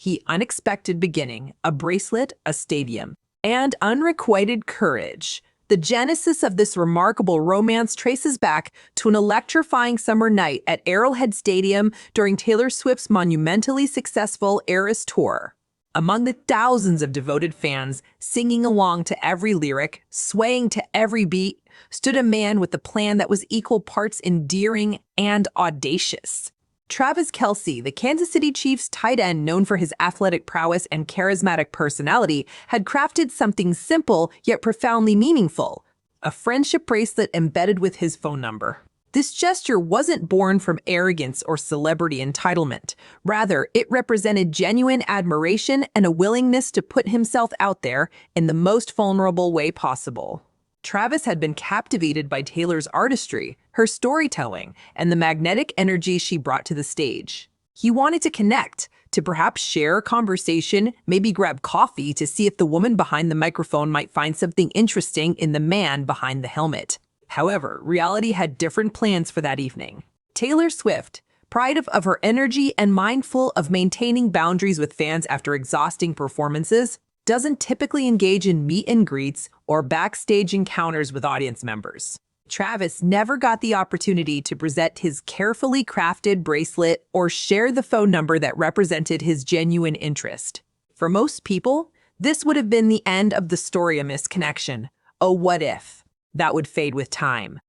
He unexpected beginning, a bracelet, a stadium, and unrequited courage. The genesis of this remarkable romance traces back to an electrifying summer night at Arrowhead Stadium during Taylor Swift's monumentally successful Eras Tour. Among the thousands of devoted fans singing along to every lyric, swaying to every beat, stood a man with a plan that was equal parts endearing and audacious. Travis Kelce, the Kansas City Chiefs tight end known for his athletic prowess and charismatic personality, had crafted something simple yet profoundly meaningful, a friendship bracelet embedded with his phone number. This gesture wasn't born from arrogance or celebrity entitlement. Rather, it represented genuine admiration and a willingness to put himself out there in the most vulnerable way possible. Travis had been captivated by Taylor's artistry, her storytelling, and the magnetic energy she brought to the stage. He wanted to connect, to perhaps share a conversation, maybe grab coffee to see if the woman behind the microphone might find something interesting in the man behind the helmet. However, reality had different plans for that evening. Taylor Swift, pride of her energy and mindful of maintaining boundaries with fans after exhausting performances, doesn't typically engage in meet and greets or backstage encounters with audience members. Travis never got the opportunity to present his carefully crafted bracelet or share the phone number that represented his genuine interest. For most people, this would have been the end of the story, a misconnection. Oh, what if? That would fade with time.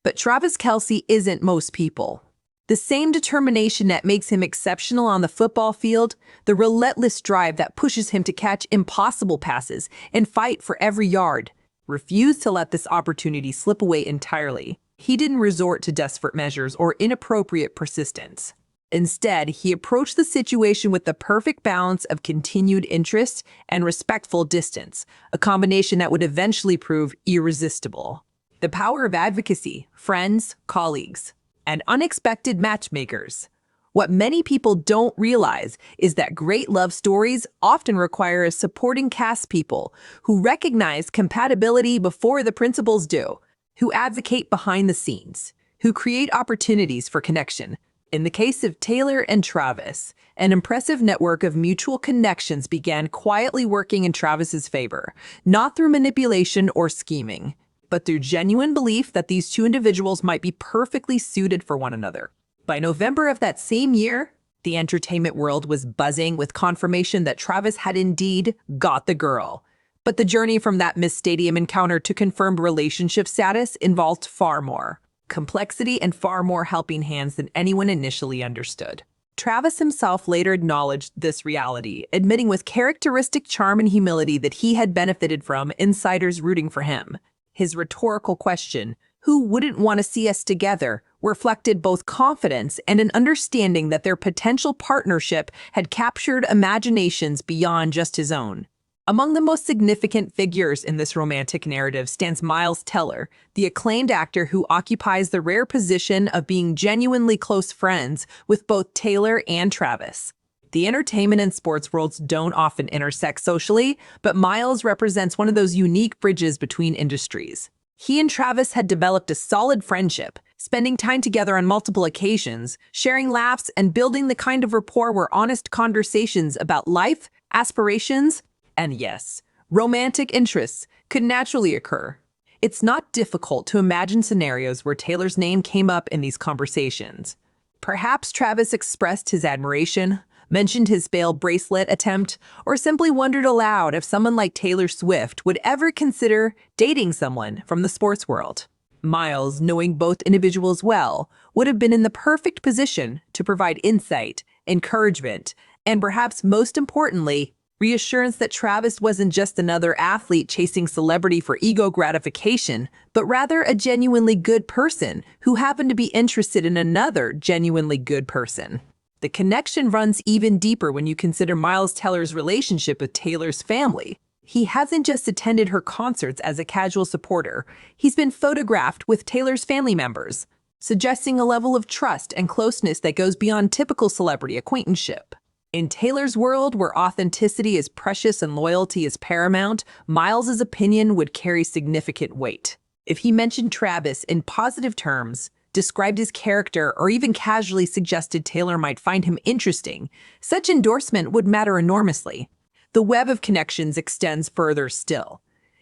But Travis Kelce isn't most people. The same determination that makes him exceptional on the football field, the relentless drive that pushes him to catch impossible passes and fight for every yard, refused to let this opportunity slip away entirely. He didn't resort to desperate measures or inappropriate persistence. Instead, he approached the situation with the perfect balance of continued interest and respectful distance, a combination that would eventually prove irresistible. The power of advocacy, friends, colleagues, and unexpected matchmakers. What many people don't realize is that great love stories often require a supporting cast people who recognize compatibility before the principals do, who advocate behind the scenes, who create opportunities for connection. In the case of Taylor and Travis, an impressive network of mutual connections began quietly working in Travis's favor, not through manipulation or scheming, but through genuine belief that these two individuals might be perfectly suited for one another. By November of that same year, the entertainment world was buzzing with confirmation that Travis had indeed got the girl. But the journey from that Miss Stadium encounter to confirmed relationship status involved far more complexity and far more helping hands than anyone initially understood. Travis himself later acknowledged this reality, admitting with characteristic charm and humility that he had benefited from insiders rooting for him. His rhetorical question, "Who wouldn't want to see us together?" reflected both confidence and an understanding that their potential partnership had captured imaginations beyond just his own. Among the most significant figures in this romantic narrative stands Miles Teller, the acclaimed actor who occupies the rare position of being genuinely close friends with both Taylor and Travis. The entertainment and sports worlds don't often intersect socially, but Miles represents one of those unique bridges between industries. He and Travis had developed a solid friendship, spending time together on multiple occasions, sharing laughs and building the kind of rapport where honest conversations about life, aspirations, and yes, romantic interests could naturally occur. It's not difficult to imagine scenarios where Taylor's name came up in these conversations. Perhaps Travis expressed his admiration, mentioned his failed bracelet attempt, or simply wondered aloud if someone like Taylor Swift would ever consider dating someone from the sports world. Miles, knowing both individuals well, would have been in the perfect position to provide insight, encouragement, and perhaps most importantly, reassurance that Travis wasn't just another athlete chasing celebrity for ego gratification, but rather a genuinely good person who happened to be interested in another genuinely good person. The connection runs even deeper when you consider Miles Teller's relationship with Taylor's family. He hasn't just attended her concerts as a casual supporter, he's been photographed with Taylor's family members, suggesting a level of trust and closeness that goes beyond typical celebrity acquaintanceship. In Taylor's world, where authenticity is precious and loyalty is paramount, Miles's opinion would carry significant weight. If he mentioned Travis in positive terms, described his character, or even casually suggested Taylor might find him interesting, such endorsement would matter enormously. The web of connections extends further still.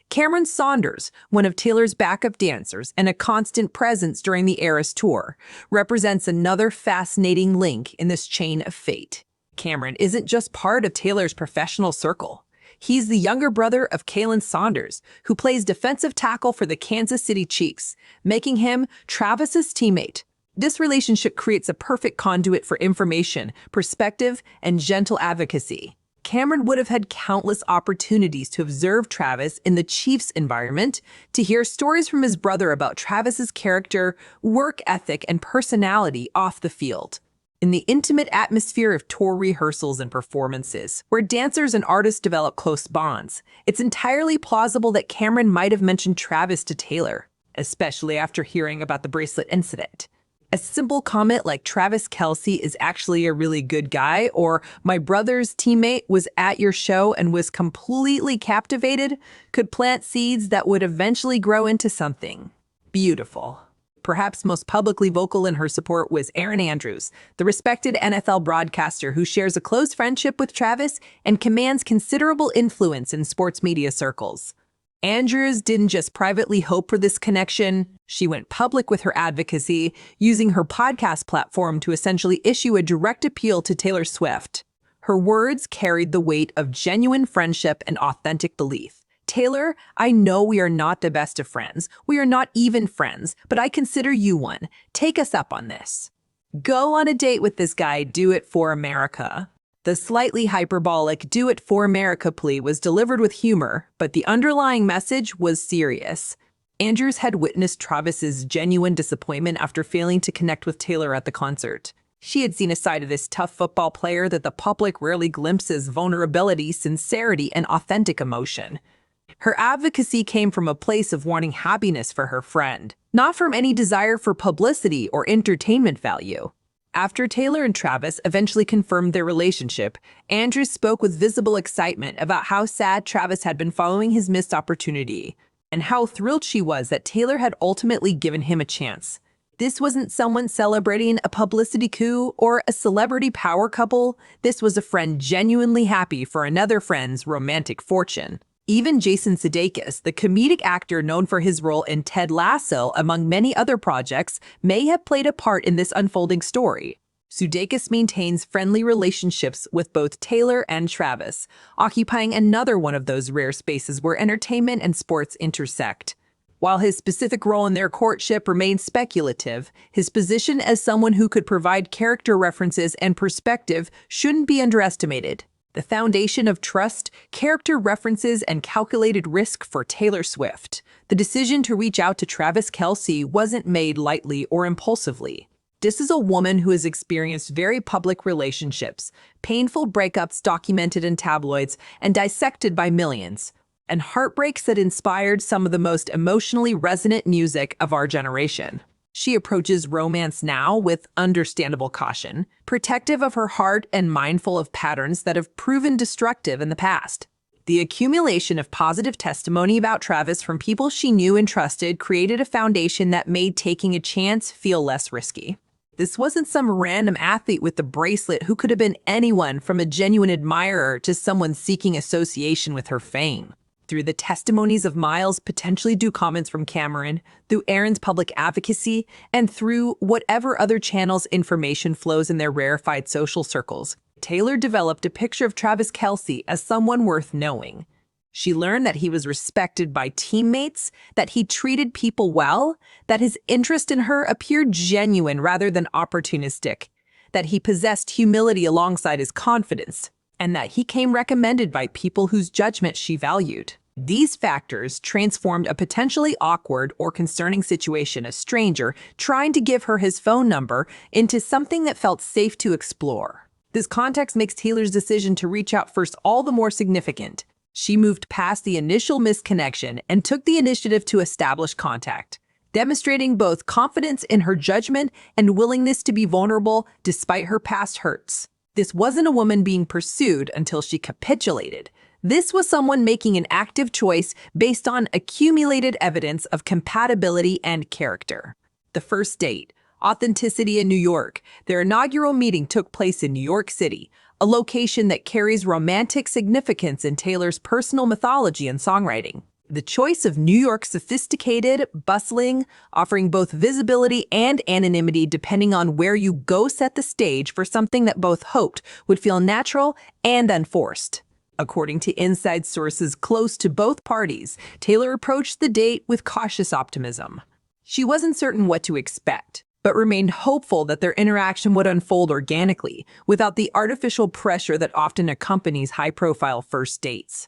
Cameron Saunders, one of Taylor's backup dancers and a constant presence during the Eras tour, represents another fascinating link in this chain of fate. Cameron isn't just part of Taylor's professional circle. He's the younger brother of Kalen Saunders, who plays defensive tackle for the Kansas City Chiefs, making him Travis's teammate. This relationship creates a perfect conduit for information, perspective, and gentle advocacy. Cameron would have had countless opportunities to observe Travis in the Chiefs' environment, to hear stories from his brother about Travis's character, work ethic, and personality off the field. In the intimate atmosphere of tour rehearsals and performances, where dancers and artists develop close bonds, it's entirely plausible that Cameron might have mentioned Travis to Taylor, especially after hearing about the bracelet incident. A simple comment like Travis Kelce is actually a really good guy, or my brother's teammate was at your show and was completely captivated, could plant seeds that would eventually grow into something beautiful. Perhaps most publicly vocal in her support was Erin Andrews, the respected NFL broadcaster who shares a close friendship with Travis and commands considerable influence in sports media circles. Andrews didn't just privately hope for this connection, she went public with her advocacy, using her podcast platform to essentially issue a direct appeal to Taylor Swift. Her words carried the weight of genuine friendship and authentic belief. Taylor, I know we are not the best of friends. We are not even friends, but I consider you one. Take us up on this. Go on a date with this guy, do it for America. The slightly hyperbolic "do it for America" plea was delivered with humor, but the underlying message was serious. Andrews had witnessed Travis's genuine disappointment after failing to connect with Taylor at the concert. She had seen a side of this tough football player that the public rarely glimpses: vulnerability, sincerity, and authentic emotion. Her advocacy came from a place of wanting happiness for her friend, not from any desire for publicity or entertainment value. After Taylor and Travis eventually confirmed their relationship, Andrews spoke with visible excitement about how sad Travis had been following his missed opportunity, and how thrilled she was that Taylor had ultimately given him a chance. This wasn't someone celebrating a publicity coup or a celebrity power couple. This was a friend genuinely happy for another friend's romantic fortune. Even Jason Sudeikis, the comedic actor known for his role in Ted Lasso, among many other projects, may have played a part in this unfolding story. Sudeikis maintains friendly relationships with both Taylor and Travis, occupying another one of those rare spaces where entertainment and sports intersect. While his specific role in their courtship remains speculative, his position as someone who could provide character references and perspective shouldn't be underestimated. The foundation of trust, character references, and calculated risk for Taylor Swift. The decision to reach out to Travis Kelce wasn't made lightly or impulsively. This is a woman who has experienced very public relationships, painful breakups documented in tabloids and dissected by millions, and heartbreaks that inspired some of the most emotionally resonant music of our generation. She approaches romance now with understandable caution, protective of her heart and mindful of patterns that have proven destructive in the past. The accumulation of positive testimony about Travis from people she knew and trusted created a foundation that made taking a chance feel less risky. This wasn't some random athlete with the bracelet who could have been anyone from a genuine admirer to someone seeking association with her fame. Through the testimonies of Miles' potentially due comments from Cameron, through Erin's public advocacy, and through whatever other channels information flows in their rarefied social circles, Taylor developed a picture of Travis Kelce as someone worth knowing. She learned that he was respected by teammates, that he treated people well, that his interest in her appeared genuine rather than opportunistic, that he possessed humility alongside his confidence, and that he came recommended by people whose judgment she valued. These factors transformed a potentially awkward or concerning situation, a stranger trying to give her his phone number, into something that felt safe to explore. This context makes Taylor's decision to reach out first all the more significant. She moved past the initial misconnection and took the initiative to establish contact, demonstrating both confidence in her judgment and willingness to be vulnerable despite her past hurts. This wasn't a woman being pursued until she capitulated. This was someone making an active choice based on accumulated evidence of compatibility and character. The first date, Authenticity in New York. Their inaugural meeting took place in New York City, a location that carries romantic significance in Taylor's personal mythology and songwriting. The choice of New York sophisticated, bustling, offering both visibility and anonymity depending on where you go set the stage for something that both hoped would feel natural and unforced. According to inside sources close to both parties, Taylor approached the date with cautious optimism. She wasn't certain what to expect, but remained hopeful that their interaction would unfold organically, without the artificial pressure that often accompanies high-profile first dates.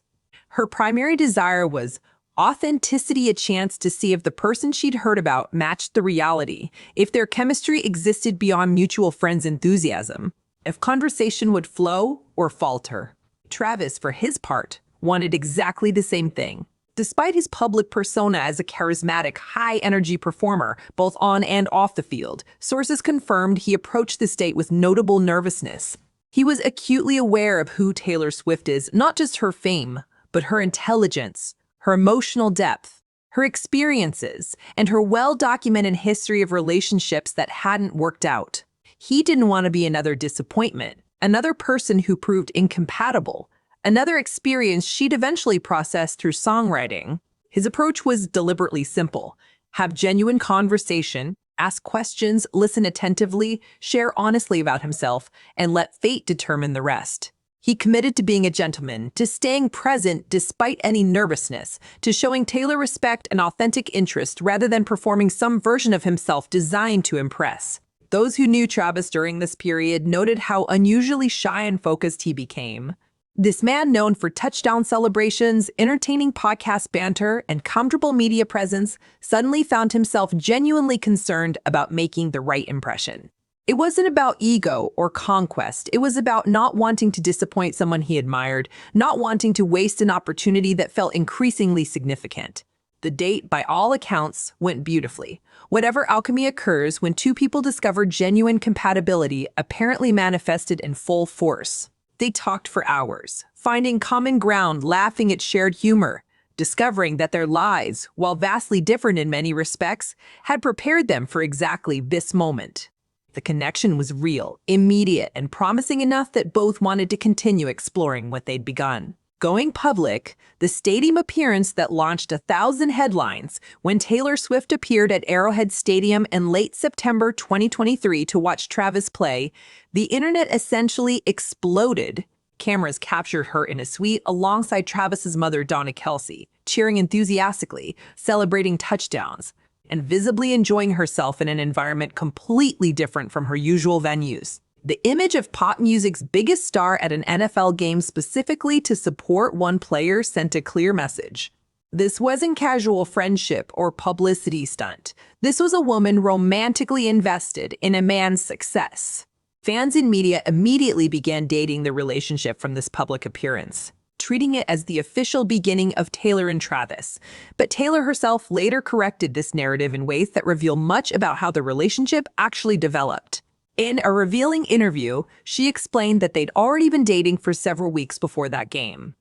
Her primary desire was authenticity, a chance to see if the person she'd heard about matched the reality, if their chemistry existed beyond mutual friends' enthusiasm, if conversation would flow or falter. Travis, for his part, wanted exactly the same thing. Despite his public persona as a charismatic, high-energy performer, both on and off the field, sources confirmed he approached this date with notable nervousness. He was acutely aware of who Taylor Swift is, not just her fame, but her intelligence, her emotional depth, her experiences, and her well-documented history of relationships that hadn't worked out. He didn't want to be another disappointment, another person who proved incompatible, another experience she'd eventually process through songwriting. His approach was deliberately simple. Have genuine conversation, ask questions, listen attentively, share honestly about himself, and let fate determine the rest. He committed to being a gentleman, to staying present despite any nervousness, to showing Taylor respect and authentic interest rather than performing some version of himself designed to impress. Those who knew Travis during this period noted how unusually shy and focused he became. This man, known for touchdown celebrations, entertaining podcast banter, and comfortable media presence, suddenly found himself genuinely concerned about making the right impression. It wasn't about ego or conquest. It was about not wanting to disappoint someone he admired, not wanting to waste an opportunity that felt increasingly significant. The date, by all accounts, went beautifully. Whatever alchemy occurs when two people discover genuine compatibility apparently manifested in full force. They talked for hours, finding common ground, laughing at shared humor, discovering that their lives, while vastly different in many respects, had prepared them for exactly this moment. The connection was real, immediate, and promising enough that both wanted to continue exploring what they'd begun. Going public, the stadium appearance that launched 1,000 headlines when Taylor Swift appeared at Arrowhead Stadium in late September 2023 to watch Travis play, the internet essentially exploded. Cameras captured her in a suite alongside Travis's mother, Kelce, cheering enthusiastically, celebrating touchdowns, and visibly enjoying herself in an environment completely different from her usual venues. The image of pop music's biggest star at an NFL game specifically to support one player sent a clear message. This wasn't casual friendship or publicity stunt. This was a woman romantically invested in a man's success. Fans and media immediately began dating the relationship from this public appearance, treating it as the official beginning of Taylor and Travis. But Taylor herself later corrected this narrative in ways that reveal much about how the relationship actually developed. In a revealing interview, she explained that they'd already been dating for several weeks before that game.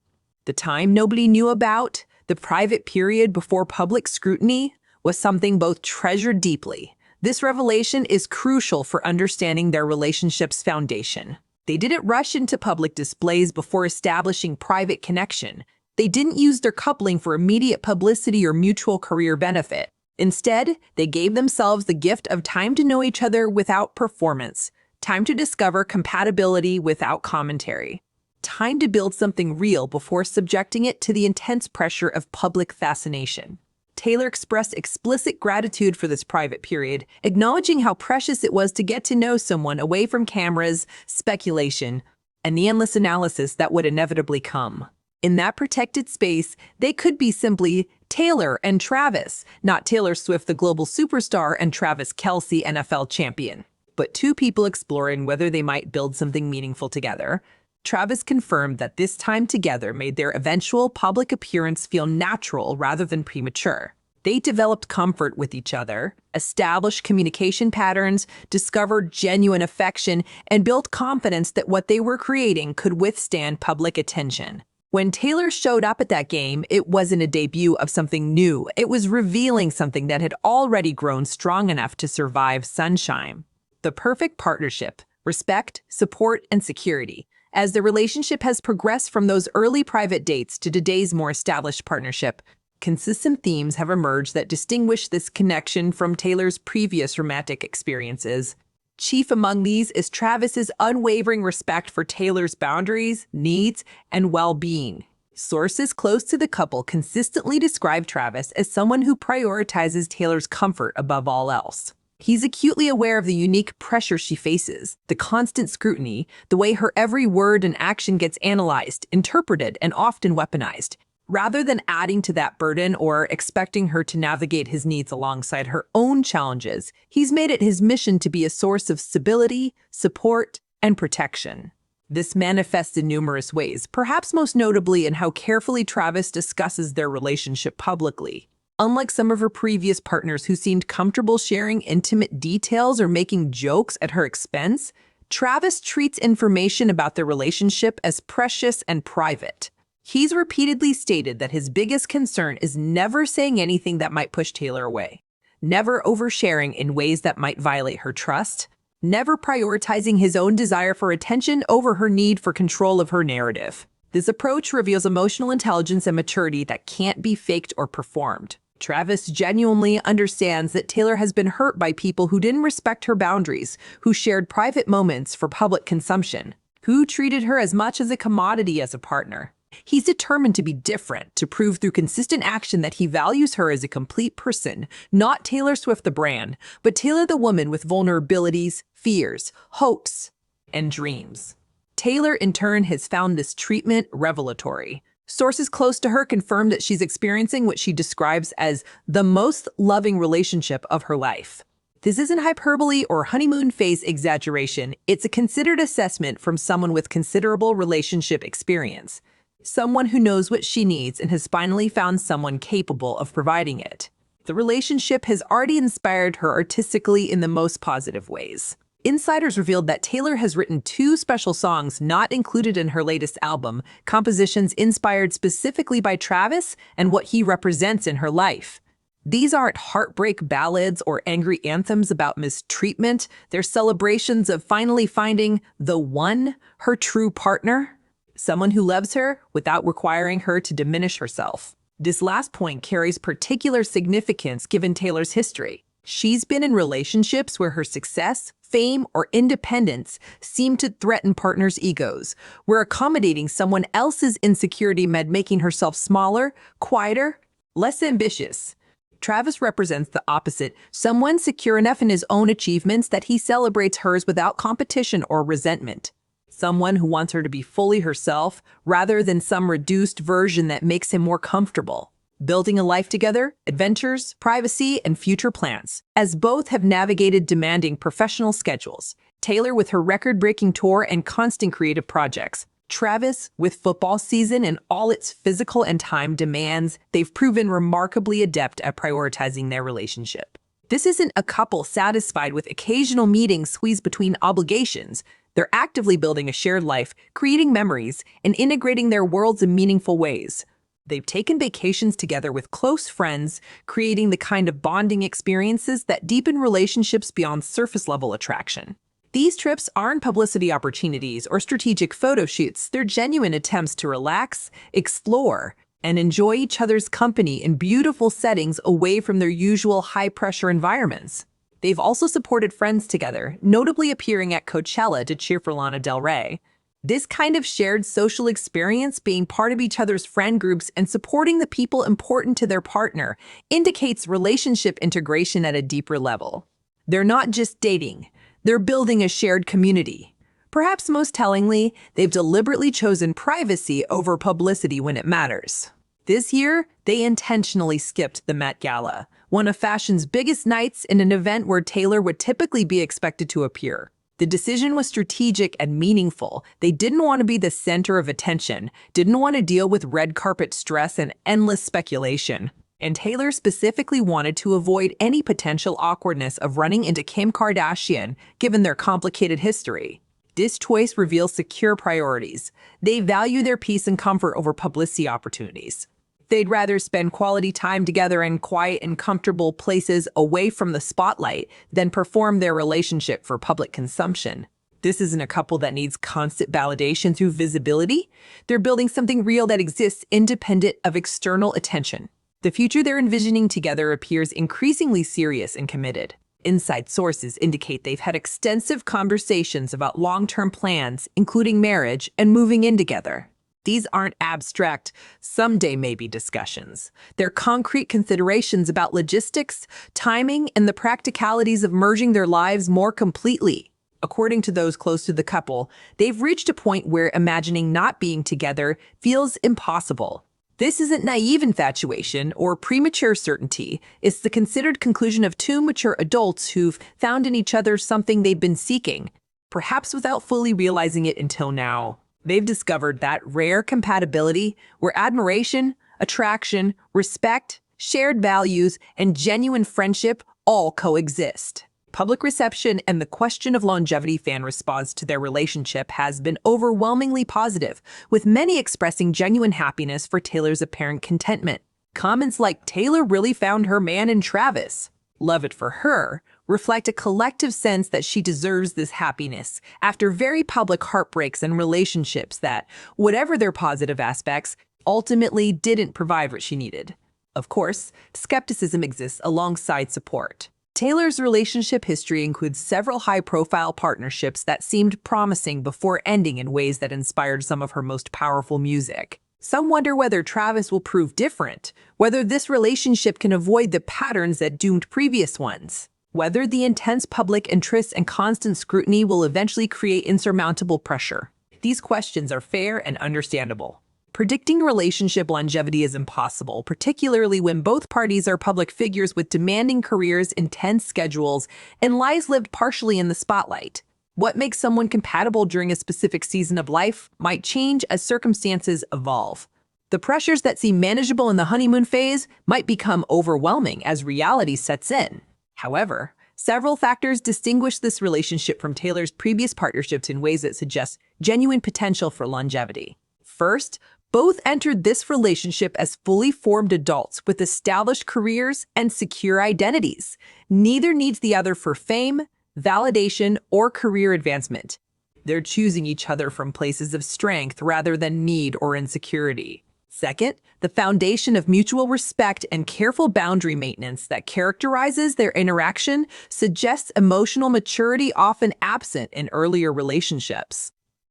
The time nobody knew about, the private period before public scrutiny, was something both treasured deeply. This revelation is crucial for understanding their relationship's foundation. They didn't rush into public displays before establishing private connection. They didn't use their coupling for immediate publicity or mutual career benefit. Instead, they gave themselves the gift of time to know each other without performance, time to discover compatibility without commentary, time to build something real before subjecting it to the intense pressure of public fascination. Taylor expressed explicit gratitude for this private period, acknowledging how precious it was to get to know someone away from cameras, speculation, and the endless analysis that would inevitably come. In that protected space, they could be simply Taylor and Travis, not Taylor Swift, the global superstar, and Travis Kelce, NFL champion, but two people exploring whether they might build something meaningful together. Travis confirmed that this time together made their eventual public appearance feel natural rather than premature. They developed comfort with each other, established communication patterns, discovered genuine affection, and built confidence that what they were creating could withstand public attention. When Taylor showed up at that game, it wasn't a debut of something new. It was revealing something that had already grown strong enough to survive sunshine. The perfect partnership: respect, support, and security. As the relationship has progressed from those early private dates to today's more established partnership, consistent themes have emerged that distinguish this connection from Taylor's previous romantic experiences. Chief among these is Travis's unwavering respect for Taylor's boundaries, needs, and well-being. Sources close to the couple consistently describe Travis as someone who prioritizes Taylor's comfort above all else. He's acutely aware of the unique pressure she faces, the constant scrutiny, the way her every word and action gets analyzed, interpreted, and often weaponized. Rather than adding to that burden or expecting her to navigate his needs alongside her own challenges, he's made it his mission to be a source of stability, support, and protection. This manifests in numerous ways, perhaps most notably in how carefully Travis discusses their relationship publicly. Unlike some of her previous partners who seemed comfortable sharing intimate details or making jokes at her expense, Travis treats information about their relationship as precious and private. He's repeatedly stated that his biggest concern is never saying anything that might push Taylor away, never oversharing in ways that might violate her trust, never prioritizing his own desire for attention over her need for control of her narrative. This approach reveals emotional intelligence and maturity that can't be faked or performed. Travis genuinely understands that Taylor has been hurt by people who didn't respect her boundaries, who shared private moments for public consumption, who treated her as much as a commodity as a partner. He's determined to be different, to prove through consistent action that he values her as a complete person, not Taylor Swift the brand, but Taylor the woman with vulnerabilities, fears, hopes, and dreams. Taylor, in turn, has found this treatment revelatory. Sources close to her confirm that she's experiencing what she describes as the most loving relationship of her life. This isn't hyperbole or honeymoon phase exaggeration. It's a considered assessment from someone with considerable relationship experience, someone who knows what she needs and has finally found someone capable of providing it. The relationship has already inspired her artistically in the most positive ways. Insiders revealed that Taylor has written 2 special songs not included in her latest album, compositions inspired specifically by Travis and what he represents in her life. These aren't heartbreak ballads or angry anthems about mistreatment. They're celebrations of finally finding the one, her true partner, someone who loves her without requiring her to diminish herself. This last point carries particular significance given Taylor's history. She's been in relationships where her success, fame, or independence seemed to threaten partners' egos, where accommodating someone else's insecurity meant making herself smaller, quieter, less ambitious. Travis represents the opposite, someone secure enough in his own achievements that he celebrates hers without competition or resentment. Someone who wants her to be fully herself rather than some reduced version that makes him more comfortable. Building a life together, adventures, privacy, and future plans. As both have navigated demanding professional schedules, Taylor with her record-breaking tour and constant creative projects, Travis with football season and all its physical and time demands, they've proven remarkably adept at prioritizing their relationship. This isn't a couple satisfied with occasional meetings squeezed between obligations. They're actively building a shared life, creating memories, and integrating their worlds in meaningful ways. They've taken vacations together with close friends, creating the kind of bonding experiences that deepen relationships beyond surface-level attraction. These trips aren't publicity opportunities or strategic photo shoots. They're genuine attempts to relax, explore, and enjoy each other's company in beautiful settings away from their usual high-pressure environments. They've also supported friends together, notably appearing at Coachella to cheer for Lana Del Rey. This kind of shared social experience, being part of each other's friend groups and supporting the people important to their partner, indicates relationship integration at a deeper level. They're not just dating, they're building a shared community. Perhaps most tellingly, they've deliberately chosen privacy over publicity when it matters. This year, they intentionally skipped the Met Gala, one of fashion's biggest nights in an event where Taylor would typically be expected to appear. The decision was strategic and meaningful. They didn't want to be the center of attention, didn't want to deal with red carpet stress and endless speculation. And Taylor specifically wanted to avoid any potential awkwardness of running into Kim Kardashian, given their complicated history. This choice reveals secure priorities. They value their peace and comfort over publicity opportunities. They'd rather spend quality time together in quiet and comfortable places away from the spotlight than perform their relationship for public consumption. This isn't a couple that needs constant validation through visibility. They're building something real that exists independent of external attention. The future they're envisioning together appears increasingly serious and committed. Inside sources indicate they've had extensive conversations about long-term plans, including marriage and moving in together. These aren't abstract, someday maybe discussions. They're concrete considerations about logistics, timing, and the practicalities of merging their lives more completely. According to those close to the couple, they've reached a point where imagining not being together feels impossible. This isn't naive infatuation or premature certainty. It's the considered conclusion of two mature adults who've found in each other something they've been seeking, perhaps without fully realizing it until now. They've discovered that rare compatibility where admiration, attraction, respect, shared values, and genuine friendship all coexist. Public reception and the question of longevity fan response to their relationship has been overwhelmingly positive, with many expressing genuine happiness for Taylor's apparent contentment. Comments like "Taylor really found her man in Travis," "love it for her," reflect a collective sense that she deserves this happiness after very public heartbreaks and relationships that, whatever their positive aspects, ultimately didn't provide what she needed. Of course, skepticism exists alongside support. Taylor's relationship history includes several high-profile partnerships that seemed promising before ending in ways that inspired some of her most powerful music. Some wonder whether Travis will prove different, whether this relationship can avoid the patterns that doomed previous ones, whether the intense public interest and constant scrutiny will eventually create insurmountable pressure. These questions are fair and understandable. Predicting relationship longevity is impossible, particularly when both parties are public figures with demanding careers, intense schedules, and lives lived partially in the spotlight. What makes someone compatible during a specific season of life might change as circumstances evolve. The pressures that seem manageable in the honeymoon phase might become overwhelming as reality sets in. However, several factors distinguish this relationship from Taylor's previous partnerships in ways that suggest genuine potential for longevity. First, both entered this relationship as fully formed adults with established careers and secure identities. Neither needs the other for fame, validation, or career advancement. They're choosing each other from places of strength rather than need or insecurity. Second, the foundation of mutual respect and careful boundary maintenance that characterizes their interaction suggests emotional maturity often absent in earlier relationships.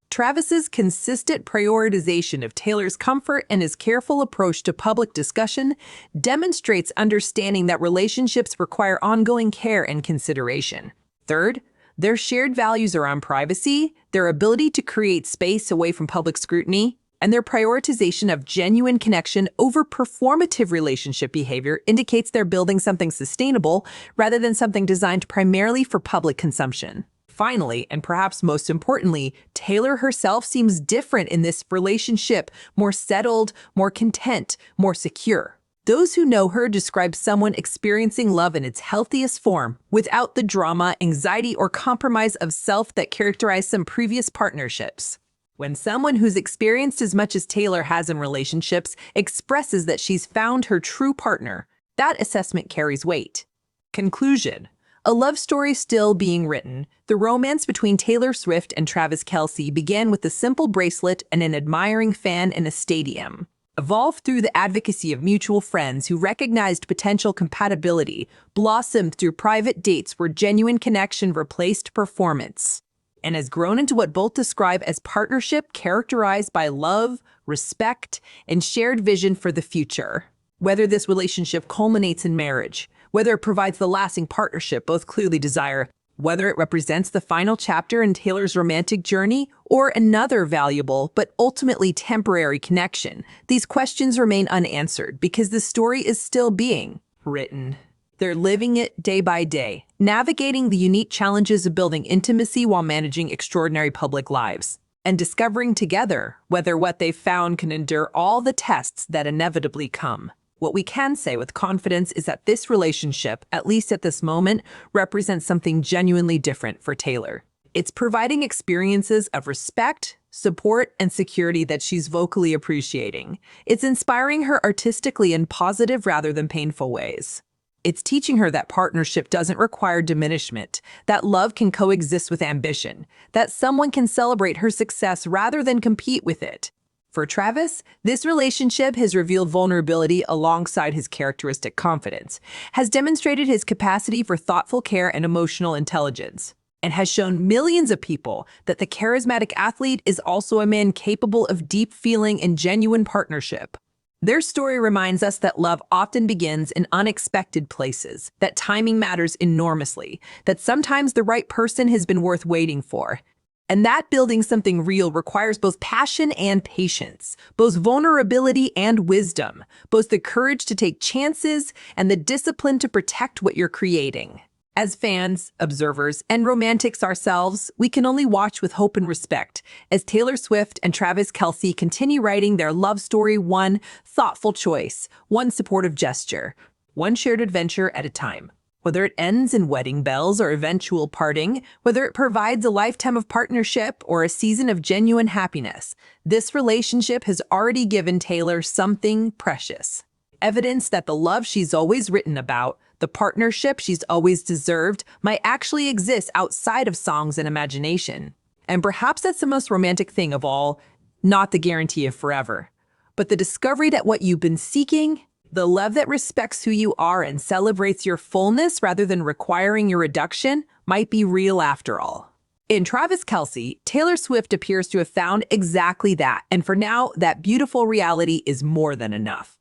Travis's consistent prioritization of Taylor's comfort and his careful approach to public discussion demonstrates understanding that relationships require ongoing care and consideration. Third, their shared values around privacy, their ability to create space away from public scrutiny, and their prioritization of genuine connection over performative relationship behavior indicates they're building something sustainable rather than something designed primarily for public consumption. Finally, and perhaps most importantly, Taylor herself seems different in this relationship, more settled, more content, more secure. Those who know her describe someone experiencing love in its healthiest form, without the drama, anxiety, or compromise of self that characterized some previous partnerships. When someone who's experienced as much as Taylor has in relationships expresses that she's found her true partner, that assessment carries weight. Conclusion. A love story still being written, the romance between Taylor Swift and Travis Kelce began with a simple bracelet and an admiring fan in a stadium. Evolved through the advocacy of mutual friends who recognized potential compatibility, blossomed through private dates where genuine connection replaced performance, and has grown into what both describe as partnership characterized by love, respect, and shared vision for the future. Whether this relationship culminates in marriage, whether it provides the lasting partnership both clearly desire, whether it represents the final chapter in Taylor's romantic journey or another valuable but ultimately temporary connection, these questions remain unanswered because the story is still being written. They're living it day by day, navigating the unique challenges of building intimacy while managing extraordinary public lives, and discovering together whether what they've found can endure all the tests that inevitably come. What we can say with confidence is that this relationship, at least at this moment, represents something genuinely different for Taylor. It's providing experiences of respect, support, and security that she's vocally appreciating. It's inspiring her artistically in positive rather than painful ways. It's teaching her that partnership doesn't require diminishment, that love can coexist with ambition, that someone can celebrate her success rather than compete with it. For Travis, this relationship has revealed vulnerability alongside his characteristic confidence, has demonstrated his capacity for thoughtful care and emotional intelligence, and has shown millions of people that the charismatic athlete is also a man capable of deep feeling and genuine partnership. Their story reminds us that love often begins in unexpected places, that timing matters enormously, that sometimes the right person has been worth waiting for, and that building something real requires both passion and patience, both vulnerability and wisdom, both the courage to take chances and the discipline to protect what you're creating. As fans, observers, and romantics ourselves, we can only watch with hope and respect as Taylor Swift and Travis Kelce continue writing their love story one thoughtful choice, one supportive gesture, one shared adventure at a time. Whether it ends in wedding bells or eventual parting, whether it provides a lifetime of partnership or a season of genuine happiness, this relationship has already given Taylor something precious. Evidence that the love she's always written about, the partnership she's always deserved, might actually exist outside of songs and imagination. And perhaps that's the most romantic thing of all, not the guarantee of forever, but the discovery that what you've been seeking, the love that respects who you are and celebrates your fullness rather than requiring your reduction, might be real after all. In Travis Kelce, Taylor Swift appears to have found exactly that, and for now, that beautiful reality is more than enough.